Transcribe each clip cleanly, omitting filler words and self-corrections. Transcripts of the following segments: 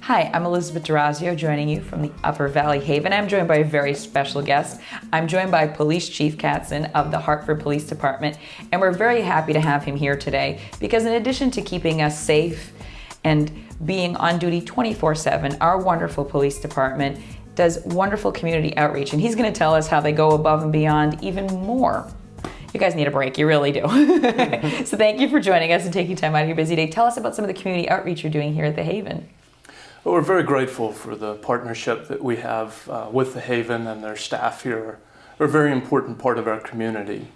Hi, I'm Elizabeth D'Orazio, joining you from the Upper Valley Haven. I'm joined by a very special guest. I'm joined by Police Chief Kasten of the Hartford Police Department, and we're very happy to have him here today because in addition to keeping us safe and being on duty 24/7, our wonderful police department does wonderful community outreach, and he's going to tell us how they go above and beyond even more. You guys need a break, you really do. So thank you for joining us and taking time out of your busy day. Tell us about some of the community outreach you're doing here at the Haven. Well, we're very grateful for the partnership that we have with the Haven, and their staff here are a very important part of our community.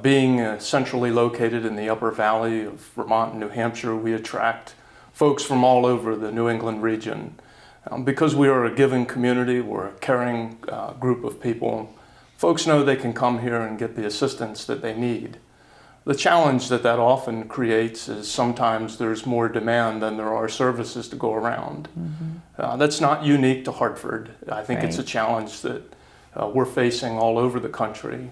Being centrally located in the Upper Valley of Vermont and New Hampshire, we attract folks from all over the New England region. Because we are a giving community, we're a caring group of people, folks know they can come here and get the assistance that they need. The challenge that often creates is sometimes there's more demand than there are services to go around. That's not unique to Hartford. I think it's a challenge that we're facing all over the country.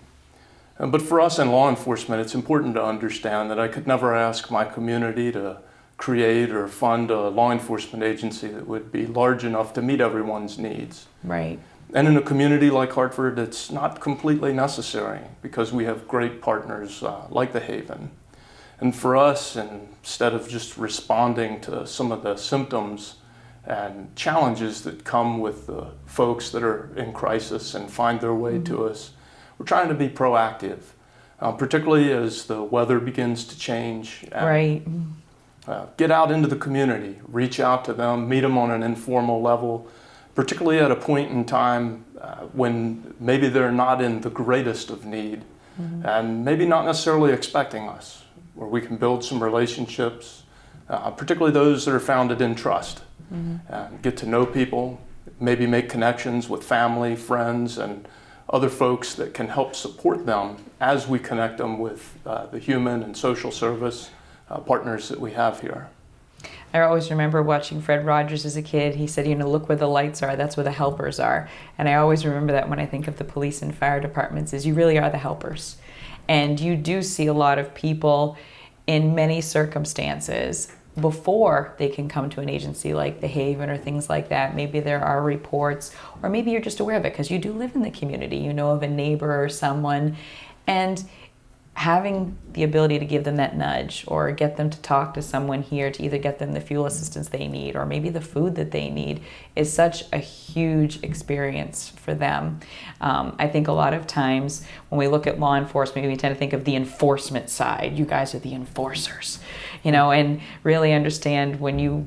But for us in law enforcement, it's important to understand that I could never ask my community to create or fund a law enforcement agency that would be large enough to meet everyone's needs. Right. And in a community like Hartford, it's not completely necessary because we have great partners like the Haven. And for us, instead of just responding to some of the symptoms and challenges that come with the folks that are in crisis and find their way to us, we're trying to be proactive, particularly as the weather begins to change. And, get out into the community, reach out to them, meet them on an informal level, particularly at a point in time when maybe they're not in the greatest of need and maybe not necessarily expecting us, where we can build some relationships, particularly those that are founded in trust, and get to know people, maybe make connections with family, friends, and other folks that can help support them as we connect them with the human and social service partners that we have here. I always remember watching Fred Rogers as a kid. He said, look where the lights are, that's where the helpers are. And I always remember that when I think of the police and fire departments, is you really are the helpers. And you do see a lot of people in many circumstances before they can come to an agency like the Haven or things like that. Maybe there are reports, or maybe you're just aware of it because you do live in the community. You know of a neighbor or someone. And having the ability to give them that nudge or get them to talk to someone here to either get them the fuel assistance they need or maybe the food that they need is such a huge experience for them. I think a lot of times when we look at law enforcement, we tend to think of the enforcement side. You guys are the enforcers, and really understand when you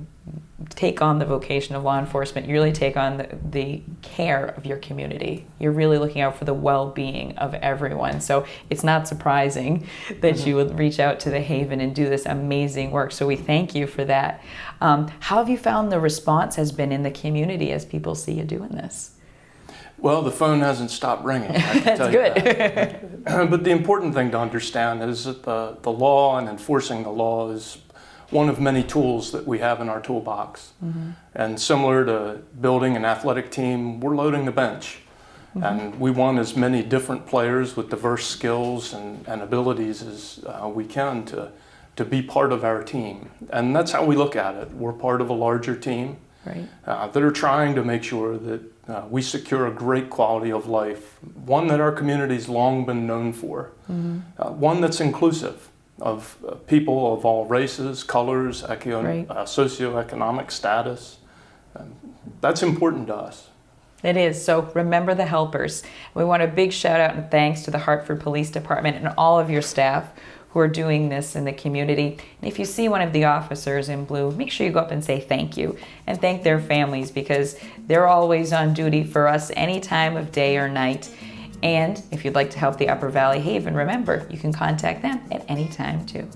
take on the vocation of law enforcement, you really take on the care of your community. You're really looking out for the well-being of everyone. So it's not surprising that you would reach out to the Haven and do this amazing work. So we thank you for that. How have you found the response has been in the community as people see you doing this? Well, the phone hasn't stopped ringing, I can That's tell you good. that. But the important thing to understand is that the law and enforcing the law is one of many tools that we have in our toolbox. And similar to building an athletic team, we're loading the bench. And we want as many different players with diverse skills and abilities as we can to be part of our team. And that's how we look at it. We're part of a larger team that are trying to make sure that we secure a great quality of life, one that our community's long been known for, one that's inclusive of people of all races, colors, socioeconomic status. That's important to us. It is. So remember the helpers. We want a big shout out and thanks to the Hartford Police Department and all of your staff who are doing this in the community. And if you see one of the officers in blue, make sure you go up and say thank you and thank their families because they're always on duty for us any time of day or night. And if you'd like to help the Upper Valley Haven, remember, you can contact them at any time too.